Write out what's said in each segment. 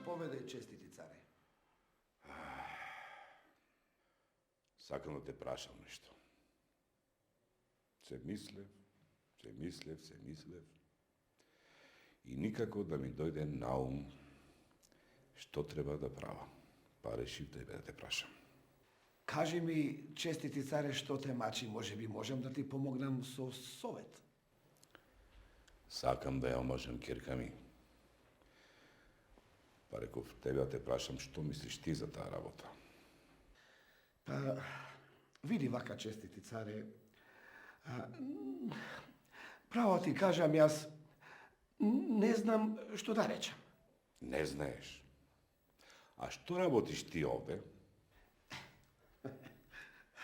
Заповедај, честити царе. Сакам да те прашам нешто. Се мислев. И никако да ми дојде на ум што треба да правам. Па решив да те прашам. Кажи ми, честити царе, што те мачи, може би можам да ти помогнам со совет. Сакам да ја омажем керка ми. Па реков тебе да те прашам што мислиш ти за таа работа. Па, види вака, честити царе, право ти кажам, јас не знам што да речам. Не знаеш. А што работиш ти овде?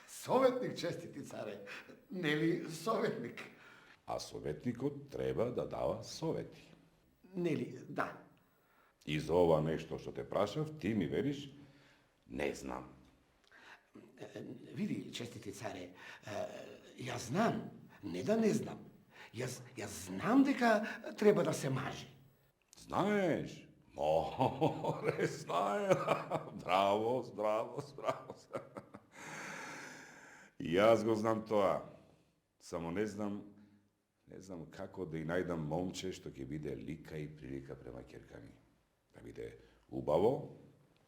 Советник, честити царе, нели советник? А советникот треба да дава совети. Нели, да. И за ова нешто што те прашав, ти ми велиш, не знам. Види, честити царе, јас знам, не да не знам. Јас знам дека треба да се мажи. Знаеш? Море, знаеш. Здраво. И јас го знам тоа. Само не знам како да и најдам момче што ќе биде лика и прилика према ќерка ми. Да биде убаво,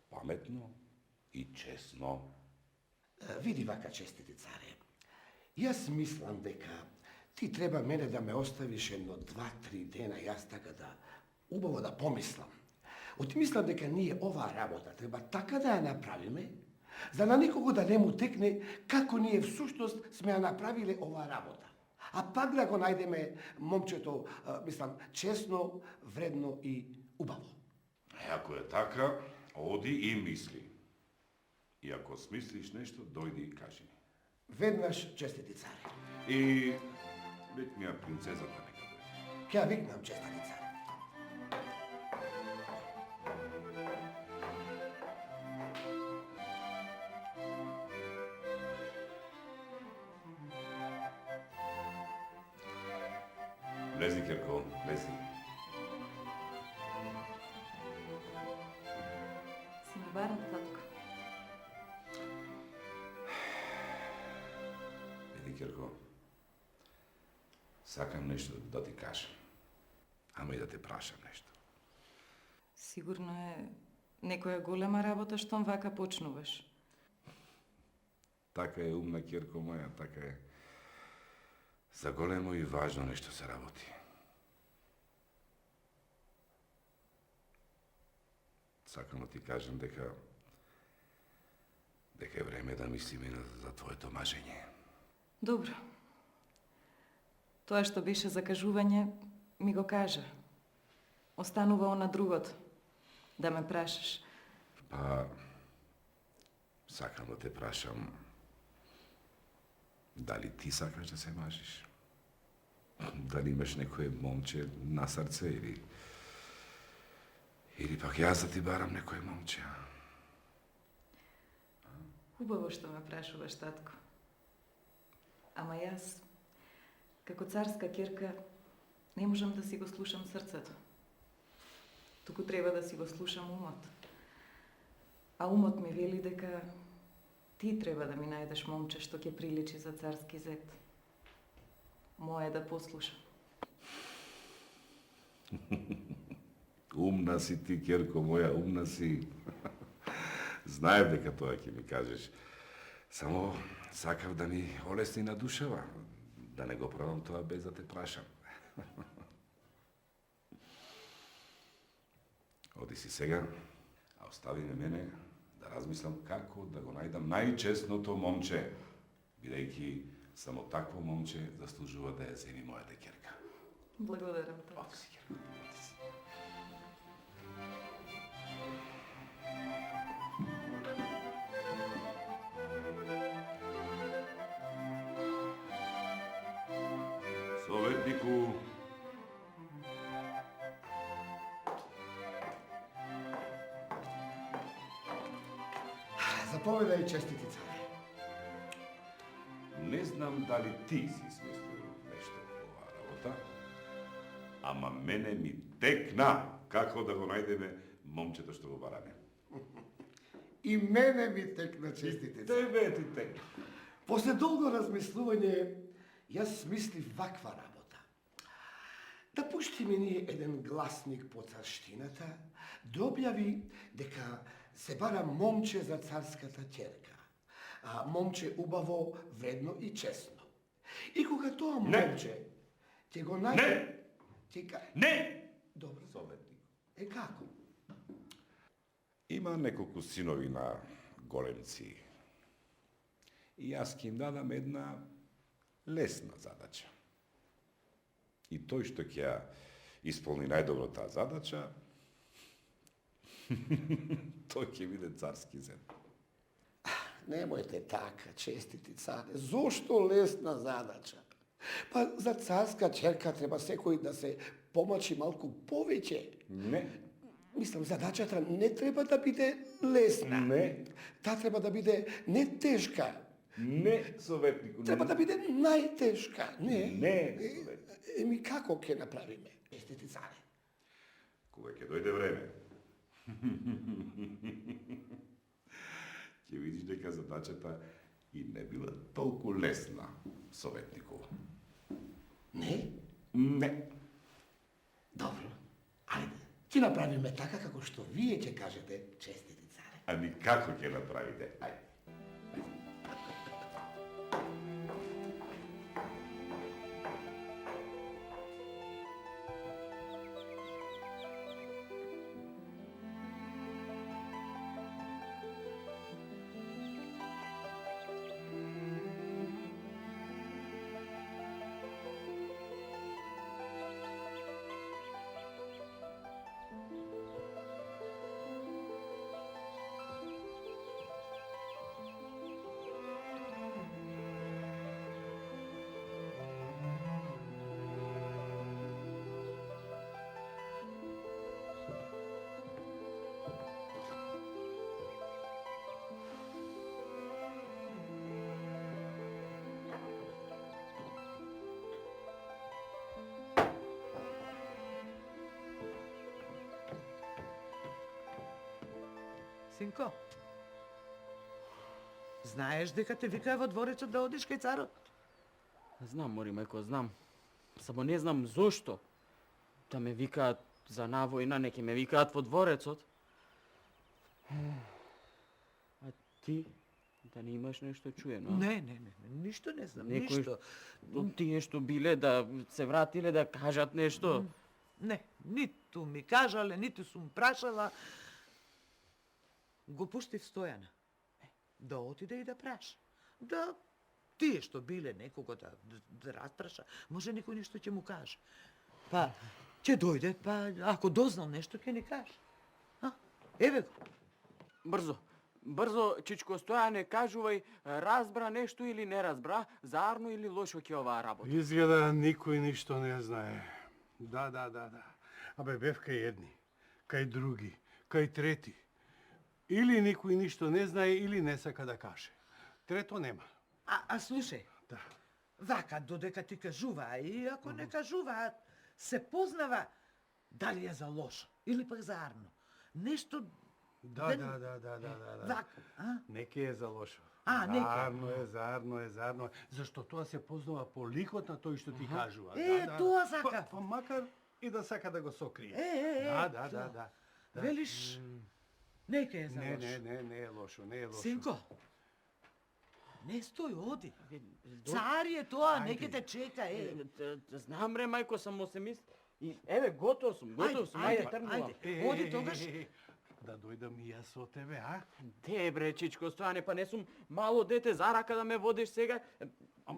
паметно и честно. Види вака, честити царе, јас мислам дека ти треба мене да ме оставиш едно 2-3 дена, јас така да убаво да помислам. Мислам дека ние оваа работа треба така да ја направиме, за на никого да не му текне како ние всушност сме ја направиле оваа работа. А пак да го најдеме момчето, мислам, честно, вредно и убаво. Ако е така, оди и мисли. И ако смислиш нешто, дојди и кажи ми. Веднаш, честити царе. И вик ми ја принцезата нека дојде. Ќе ја викнам, честити царе. Влези, ќерко, влези. Си ме барам, татко. Види, ќерко, сакам нешто да ти кажам. Ама и да те прашам нешто. Сигурно е некоја голема работа штом вака почнуваш. Така е, умна ќерко моја, така е. За големо и важно нешто се работи. Сакам да ти кажам дека е време да мислиме за твоето мажење. Добро. Тоа што беше закажување, ми го кажа. Останува она другото. Да ме прашаш. Па, сакам да те прашам, дали ти сакаш да се мажиш? Дали имаш некое момче на срце или пак јас да ти барам некое момче? Убаво што ме прашуваш, татко. Ама јас, како царска ќерка, не можам да си го слушам срцето. Туку треба да си го слушам умот. А умот ми вели дека ти треба да ми најдеш момче што ќе приличи за царски зет. Моје да послушам. Умна си ти, ќерко моја, умна си. Знаев дека тоа ќе ми кажеш. Само сакав да ми олесни на душава, да не го правам тоа без да те прашам. Оди си сега, а остави ме мене да размислам како да го најдам најчестното момче, бидејќи само такво момче заслужува да ја земи мојата ќерка. Благодарам, татко. Оди си, ќерка, оди си. Советнику, Заповедај, честити царе. не знам дали ти си смислил нешто во оваа работа, ама мене ми текна како да го најдеме момчето што го бараме. И мене ми текна честите царе. Тебе ти тек. После долго размислување, јас смислив ваква работа. Да пуштиме ние еден гласник по царштината, да објави дека се бара момче за царската ќерка. А момче убаво, вредно и честно. И кога тоа момче ќе го најде... Не! Не! Добро. Советник. Како? Има неколку синови на големци. И јас ќе им дадам една лесна задача. И тој што ќе ја исполни најдобро таа задача, тој ќе биде царски зет. Немојте така, честити царе. Зошто лесна задача? Па за царска ќерка треба секој да се помачи малку повеќе. Не. Мислам, задачата не треба да биде лесна. Не. Таа треба да биде не тешка. Не, советнику. Треба да биде најтешка. Не. Не, советник. Еми како ќе направиме? Честити царе. Кога ќе дојде време, ќе видиш дека задачата и не била толку лесна, советнику. Не? Не. Добро. Ајде. Ќе направиме така како што вие ќе кажете, честити царе. Ами како ќе направите? Ајде. Синко, знаеш дека те викаа во дворецот да одиш кај царот? Знам, мори мајко, знам. Само не знам зошто. Да ме викаат за навојна, не ќе ме викаат во дворецот. А ти, да не имаш нешто чуено? Не, ништо не знам, Некој ништо. Од тие што биле да се вратиле да кажат нешто? Не, ниту ми кажале, ниту сум прашала. Го пуштив Стојана. Да отиде и да праша. Да, тие што биле некого да распраша, може никој ништо ќе му каже. Па, ќе дојде, па ако дознал нешто ќе ни каже. А, еве го. Брзо, чичко Стојане, кажувај, разбра нешто или не разбра, заарно или лошо ќе оваа работа? Изгледа никој ништо не знае. Да. Абе бев кај едни, кај други, кај трети. Или никој ништо не знае, или не сака да каже. Трето нема. А слушај, Да. вака додека ти кажуваа и ако не кажуваат, се познава дали е за лошо или пак за арно. Нешто... Да. Вака, а? Неке е за лошо. А, неке. Заарно е. Зашто тоа се познава по ликот на тој што ти кажува. Тоа сака. Па макар и да сака да го сокрие. Да. Велиш, неке е за Не лошо. е лошо. Синко, не стој, оди. Цар е тоа, неке те чека, Знам ре, мајко, само се мисли. И еве, готов сум, ајде, тргнувам. Оди тогаш. Да дојдам и јас со тебе, а? Де бре, чичко Стојане, па не сум мало дете за рака да ме водиш сега.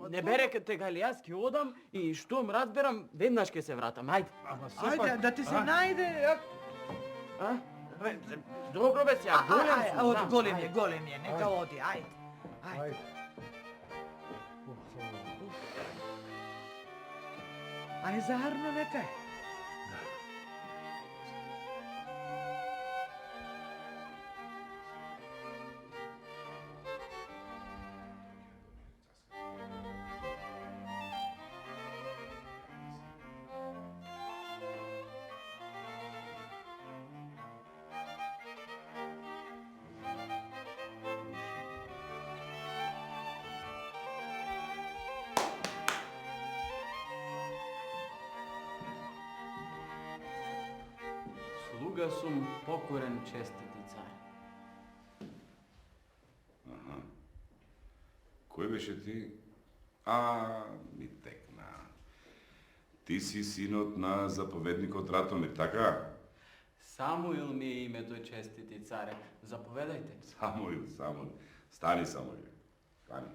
Не бере те гали, јас ќе одам и штом разберам, веднаш ќе се вратам. Ајде. Ама Ајде, да ти се најде. А? Бе, добро бе сега, голем сум. Оди, голем е, нека оди, ајде. Ајде. Ај заарно нека е. слуга сум покорен, честити царе. Кој беше ти? А, ми текна. Ти си синот на заповедникот Ратомир, така? Самуил ми е името, честити царе. Заповедајте. Самуил. Стани, Самуил. Стани.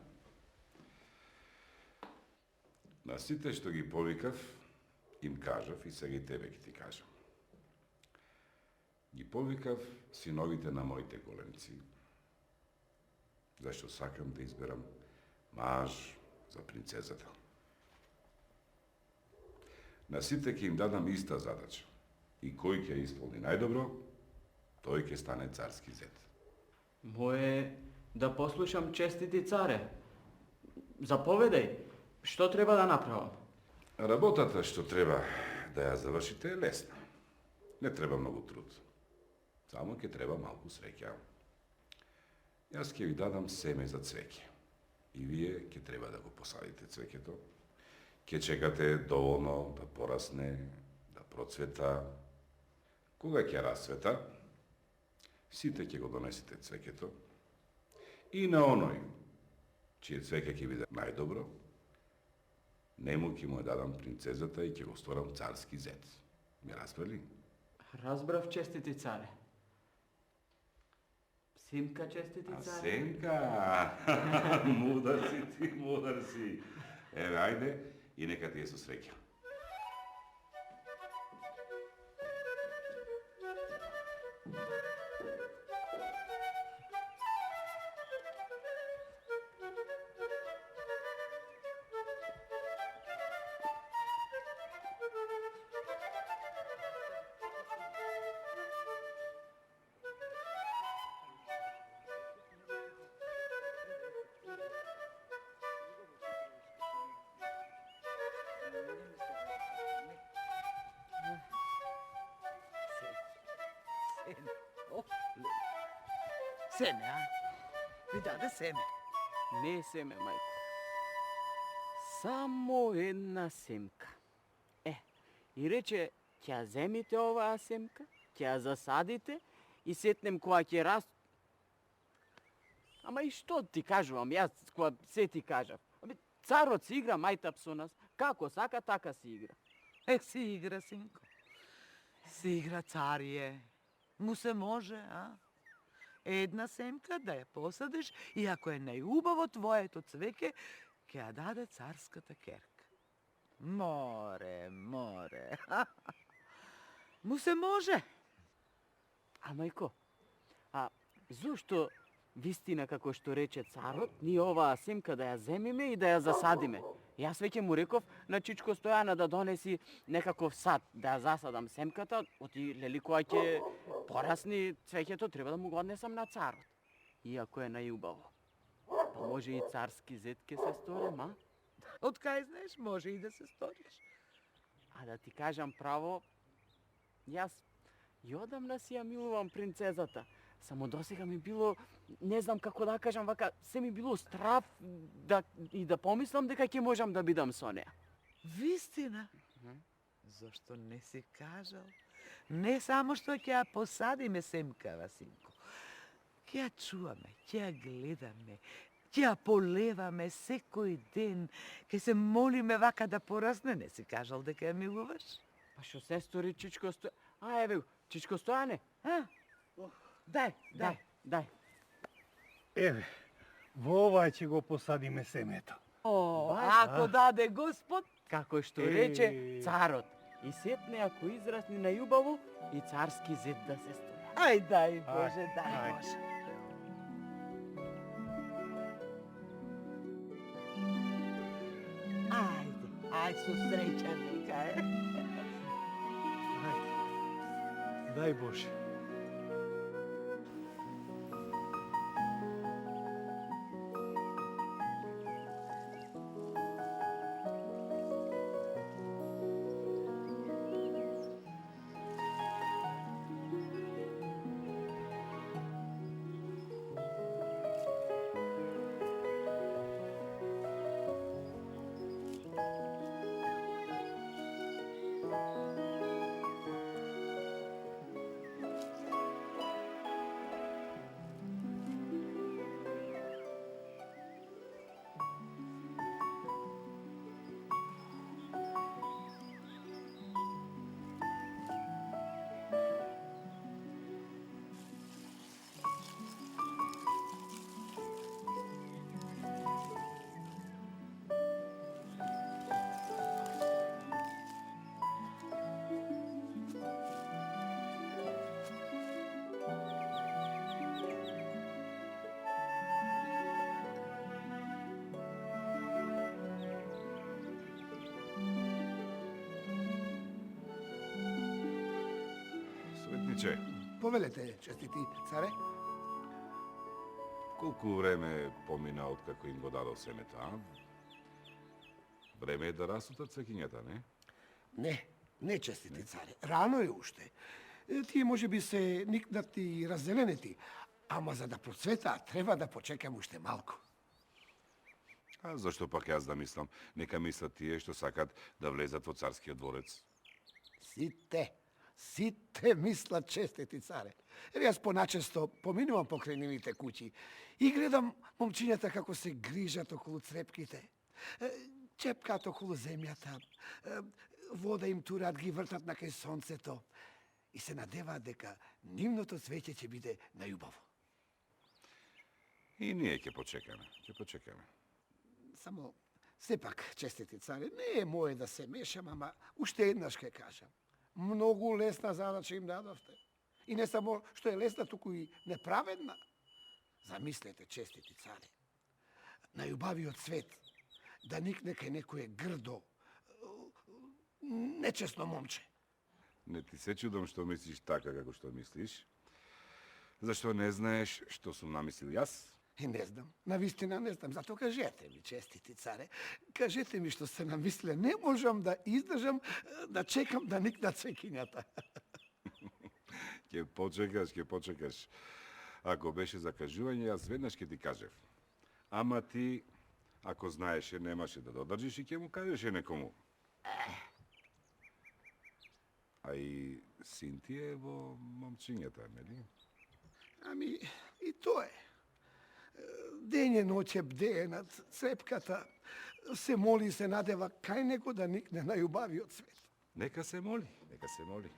На сите што ги повикав, им кажав и сега и тебе ќе ти кажам. Ги повикав синовите на моите големци, зашто сакам да изберам маж за принцезата. На сите ќе им дадам иста задача. И кој ќе исполни најдобро, тој ќе стане царски зет. Моje да послушам, честити царе. Заповедај, што треба да направам? Работата што треба да ја завршите е лесна. Не треба многу труд. Само ќе треба малку среќа. Јас ќе ви дадам семе за цвеќе. И вие ќе треба да го посадите цвеќето. Ќе чекате доволно да порасне, да процвета. Кога ќе расцвета, сите ќе го донесете цвеќето. И на оној, чие цвеќе ќе биде најдобро, нему ќе му ја дадам принцезата и ќе го сторам царски зет. Ми разбрали? Разбрав, честити царе. Симка, честити А царе. Семка! Мудар си ти, мудар си. Еве, ајде и нека ти е со среќа. Семе, а? Ви даде семе. Не е семе, мајко. Само една семка. И рече, ќе ја земите оваа семка, ќе ја засадите и сетнем кога ќе рас... Ама и што ти кажувам, јас кога се ти кажав. Царот си игра мајтап со нас, како сака, така си игра. Си игра, синко. Си игра царие. Му се може, а? Една семка да ја посадиш и ако е најубаво твоето цвеќе, ќе ја даде царската керка. Море. Му се може. А мајко, зошто вистина како што рече царот, ние оваа семка да ја земиме и да ја засадиме? Јас веќе му реков на Чичко Стојана да донеси некаков сад, да ја засадам семката, оти лели кога ќе порасни цвеќето, треба да му го однесам на царот. Иако е најубаво. Па може и царски зет ке се сторим, а? Од кај знаеш, може и да се сториш. А да ти кажам право, јас и одамна си ја милувам принцезата. Само досега ми било, не знам како да кажам, вака, се ми било страв да помислам дека ќе можам да бидам со неа. Вистина? Зошто не си кажал? Не само што ќе ја посадиме семкава, синко. Ќе ја чуваме, ќе ја гледаме, ќе ја полеваме секој ден, ќе се молиме вака да порасне, не си кажал дека ја милуваш? Па што се стори Чичко Стојане? Еве го, Чичко Стојане? Дај. Еве, во ова ќе го посадиме семето. Ако даде Господ, Како што рече царот. И сетне ако израсни најубаво и царски зет да се стори. дај Боже, дај ај. Боже. Ајде со среќа нека е. Дај Боже. Рече, Повелете, честити царе. колку време помина откако им го дадов семето, а? Време е да растутат цвекињата, не? Не, честити царе. Рано е уште. Тие може би се никнати и раззеленети, ама за да процветаат треба да почекам уште малку. А зашто пак јас да мислам? Нека мислат тие што сакат да влезат во царскиот дворец. Сите мислат, честити царе. Еве јас поначесто поминувам покрај нивните куќи и гледам момчињата како се грижат околу црепките, чепкаат околу земјата, вода им турат, ги вртат на кај сонцето и се надеваат дека нивното цвеќе ќе биде најубаво. И ние ќе почекаме. Само, сепак, честити царе, не е моје да се мешам, ама уште еднаш ќе кажам. Многу лесна задача им дадовте. И не само што е лесна, туку и неправедна. Замислете, честити царе, најубавиот свет да никне кај некое грдо, нечесно момче. Не ти се чудам што мислиш така како што мислиш. Зашто не знаеш што сум намислил јас? И не знам, навистина не знам, зато кажете ми, честити царе, кажете ми што се намисле, не можам да издржам, да чекам да никнат цвекињата. Ќе почекаш. Ако беше за кажување, јас веднаш ќе ти кажев. Ама ти, ако знаеше, немаше да додржиш и ќе му кажеше некому. А и син ти е во момчињата, нели? Ами, и тоа е. Ден и ноќе бдее над црепката, се моли и се надева кај него да никне најубавиот свет. Нека се моли. Нека се моли.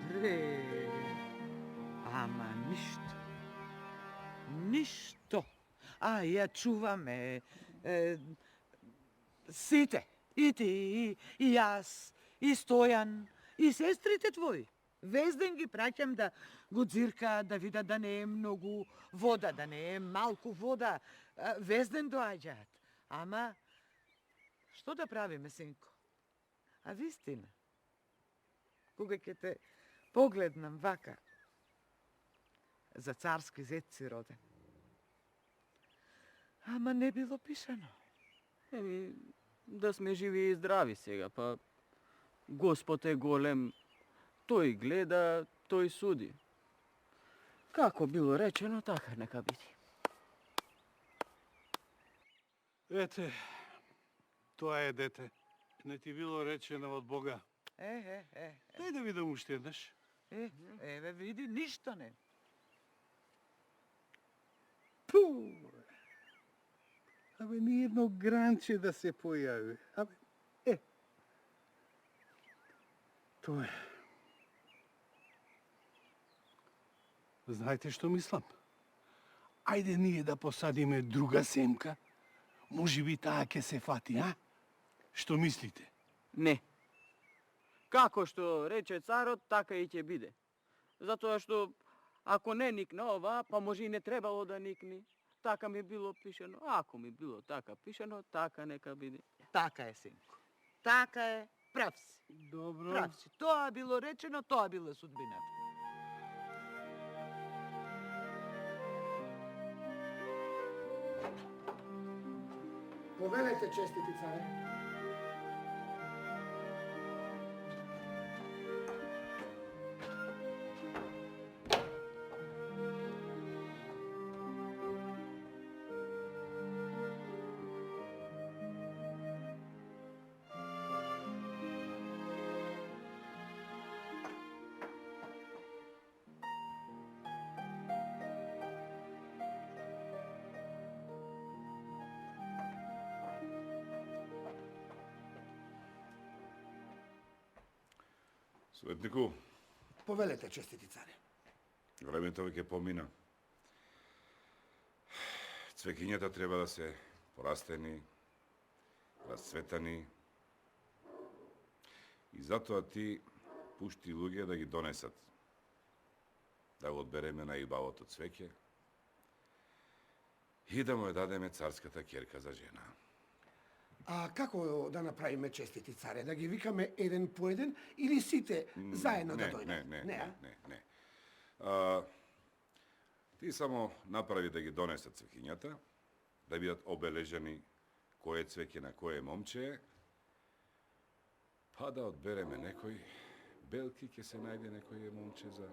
Дре, ама ништо. А ја чуваме сите. И ти, и јас, и Стојан, и сестрите твои. Везден ги праќам да го дзиркаат, да видат да не е многу вода, да не е малку вода. Везден доаѓаат. Ама, што да правиме, синко? А вистина, кога ќе те погледнам вака, за царски зет си роден. Ама не било пишано. Еми, да сме живи и здрави сега, па Господ е голем, тој гледа, тој суди. Како било речено, така нека биде. Ете, тоа е дете. Не ти било речено од Бога. Дај да видам уште еднаш. Еве види, ништо не. Пу! Абе, ни едно гранче да се појави. Абе, Тоа е. Знаете што мислам? Ајде ние да посадиме друга семка. Може би таа ќе се фати, а? Што мислите? Не. Како што рече царот, така и ќе биде. Затоа што ако не никне ова, па може и не требало да никне. Така ми било пишено. Ако ми било така пишено, така нека биде. Така е, синко. Така е. Прав си. Добро. Прав си. Тоа било речено, тоа била судбината. Повелете, честити царе. Светнику, Повелете, честити царе. времето веќе помина. Цвекињата треба да се порастени, расцветани. И затоа ти пушти луѓе да ги донесат. Да го одбереме најубавото цвеќе. и да му ја дадеме царската ќерка за жена. А како да направиме, честити царе? Да ги викаме еден по еден или сите заедно да дојдат? Не. Ти само направи да ги донесат цвеќињата, да бидат обележени кое цвеќе на кое момче е, па да одбереме некој, белки ќе се најде некој момче за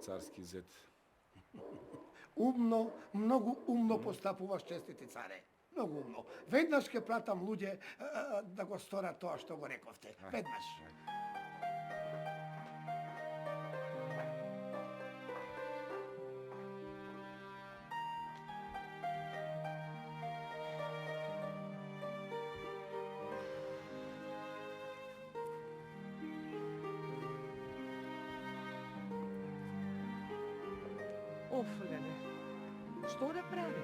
царски зет. Умно, многу умно постапуваш, честити царе. Многу умно. Веднаш ќе пратам луѓе да го сторат тоа што го рековте. Веднаш. Оф, леле, што да прави?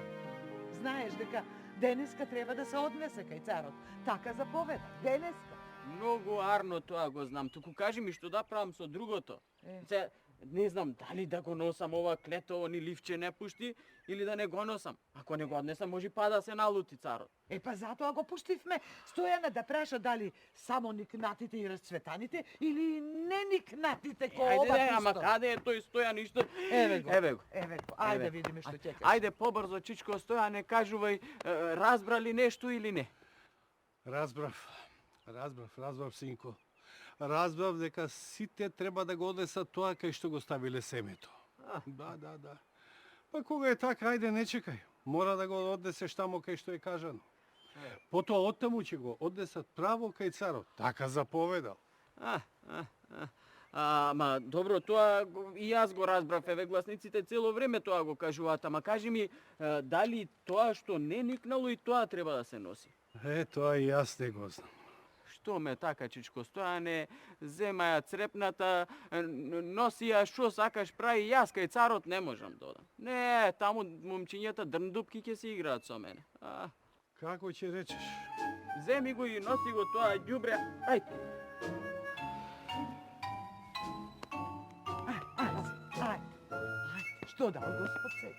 Знаеш дека денеска треба да се однесе кај царот. Така заповеда, денеска. Многу арно тоа го знам, туку кажи ми што да правам со другото. Се, не знам дали да го носам ова клето, ни ливче не пушти, или да не го носам. Ако не го однесам, може па да се налути царот. Па затоа го пуштивме Стојана да праша дали само никнатите и разцветаните или не никнатите ко Ајде, ова ама исто. каде е тој Стојан ништо? Еве го. Еве го. Ајде Еве. видиме што ќе кажеш. Ајде побрзо, чичко Стојане, кажувај, разбрали нешто или не? Разбрав, синко. Разбрав дека сите треба да го однесат тоа кај што го ставиле семето. Да. Па кога е така, ајде не чекај. Мора да го однесеш таму кај што е кажано. Потоа оттаму ќе го однесат право кај царот. Така заповедал. Ама добро, тоа и јас го разбрав, еве гласниците цело време тоа го кажуваат, ама кажи ми дали тоа што не никнало и тоа треба да се носи? Тоа и јас не го знам. Што ме така, чичко Стојане, зема ја црепната, носи ја што сакаш прави, јас кај царот не можам да одам. Не, таму момчињата дрндупки ќе се играат со мене. Како ќе речеш? Земи го и носи го тоа ѓубре. Ајде. Ајде. Што дал Господ себе?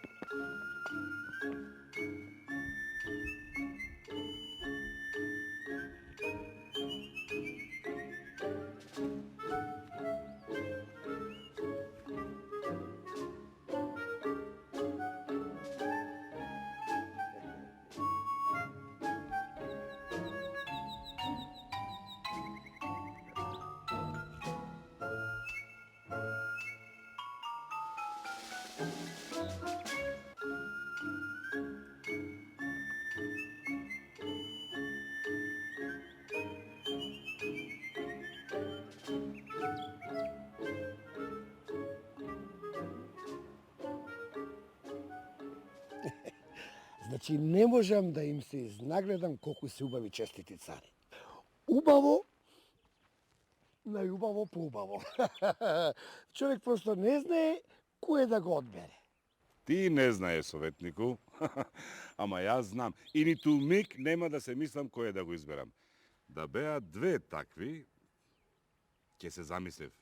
Значи, не можам да им се изнагледам колку се убави, честити царе. Убаво, најубаво поубаво. Човек просто не знае кој да го одбере. Ти не знае, советнику, ама јас знам. И ниту миг нема да се мислам кој да го изберам. Да беа две такви, ќе се замислев.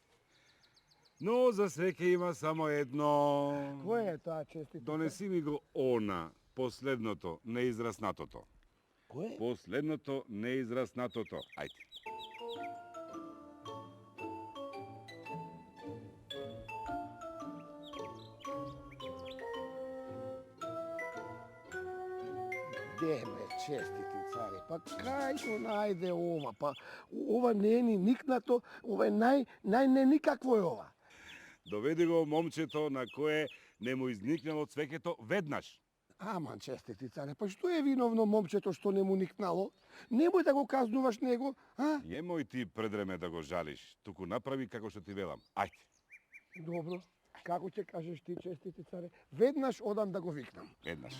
Но за свеќе има само едно. Кој е тоа, честити царе? Донеси ми го она, последното, неизраснатото. Кој? Последното, неизраснатото. Ајде. Деме, честити царе, па кај го најде ова? Па ова не е ни никнато, ова е нај никакво е ова. Доведи го момчето на кое не му изникнало цвеќето веднаш. Аман, честити царе, па што е виновно момчето што не му никнало? Немој да го казнуваш него, а? Немој ти предреме да го жалиш, туку направи како што ти велам. Ајде. Добро, како ќе кажеш ти, честити царе? Веднаш одам да го викнам. Веднаш.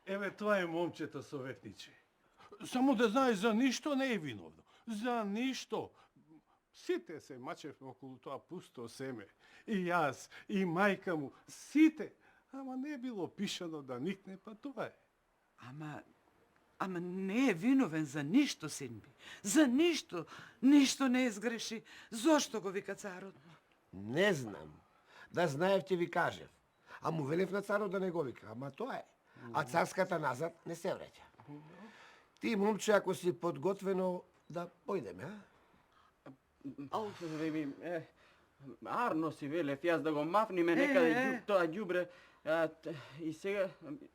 Еве тоа е момчето, советниче. Само да знаеш, за ништо не е виновно. За ништо. Сите се мачевме околу тоа пусто семе. И јас, и мајка му, сите. Ама не било пишано да никне, па тоа е. Ама не е виновен за ништо, син ми. За ништо. Ништо не изгреши. Зошто го вика царот? Не знам. Да знаев ќе ви кажев. А му велев на царот да не го вика, ама тоа е. А царската назад не се вреќа. Ти, момче, ако си подготвено, да појдеме, а? Арно си велев, јас да го мафниме некаде тоа ѓубре. И сега,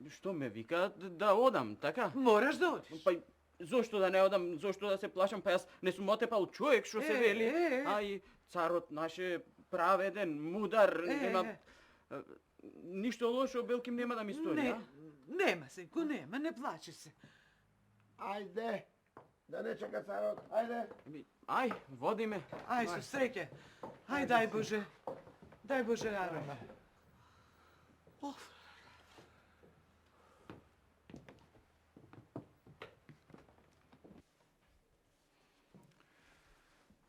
што ме вика, да одам, така? Мораш да одиш. Па, зошто да не одам, зошто да се плашам, па јас не сум отепал човек, што се вели. А и царот наш е праведен, мудар, нема... Ништо лошо, белким нема да ми стори, а? Нема, синко, нема, не плачи се. Ајде, да не чека царот, ајде. Ај, води ме. Ај, со среќа. Ај, дај Боже. Дај Боже, Арона.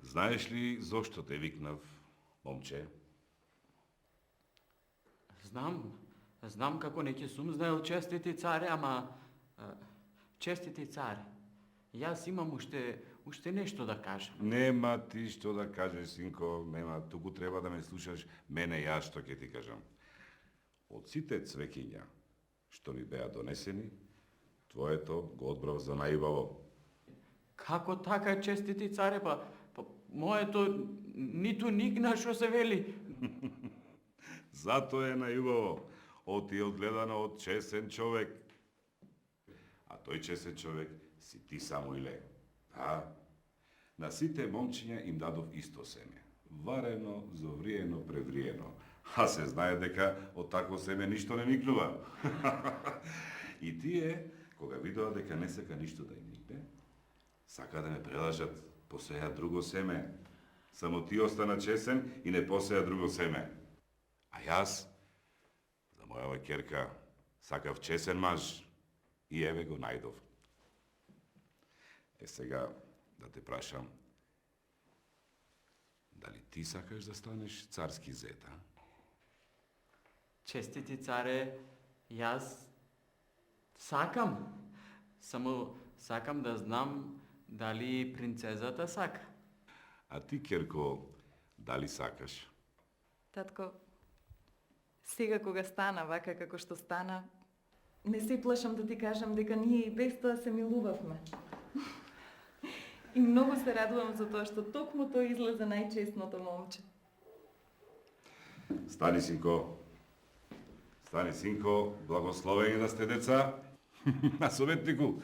Знаеш ли зошто те викнав, момче? Знам како не ќе сум знаел честити царе, ама честити царе. Јас имам уште нешто да кажам. Нема ти што да кажеш, синко, нема. Туку треба да ме слушаш мене јас што ќе ти кажам. Од сите цвекиња што ми беа донесени, твоето го одбрав за најубаво. Како така, честити царе, па моето ниту никна што се вели. Затоа е најубаво. Оти одгледано од чесен човек. А тој чесен човек си ти, Самуиле. Да. На сите момчиња им дадов исто семе. Варено, зовриено, превриено. А се знае дека од такво семе ништо не никнува. И тие, кога видоа дека не сака ништо да им никне, сака да ме прелажат, посеја друго семе. Само ти остана чесен и не посеја друго семе. А јас, за мојава ќерка, сакав чесен маж и еве го најдов. Сега да те прашам, дали ти сакаш да станеш царски зет, а? Честити царе, јас сакам. Само сакам да знам дали принцезата сака. А ти, ќерко, дали сакаш? Татко, сега кога стана вака како што стана, не се плашам да ти кажам дека ние и без тоа се милувавме. И многу се радувам за тоа што токму тој излезе најчестното момче. Стани, синко. Стани, синко, благословени да сте деца. А советнику,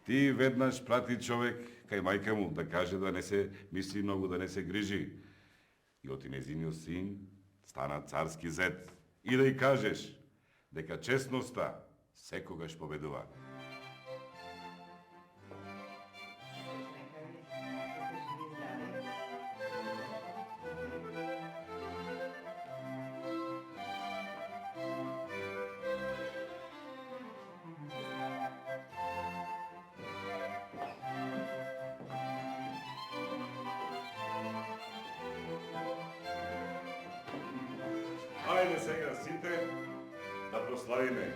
ти веднаш прати човек кај мајка му да каже да не се мисли многу, да не се грижи. И оти незиниот син стана царски зет. И да ја кажеш дека честноста секогаш победува. Ајде сега сите да прославиме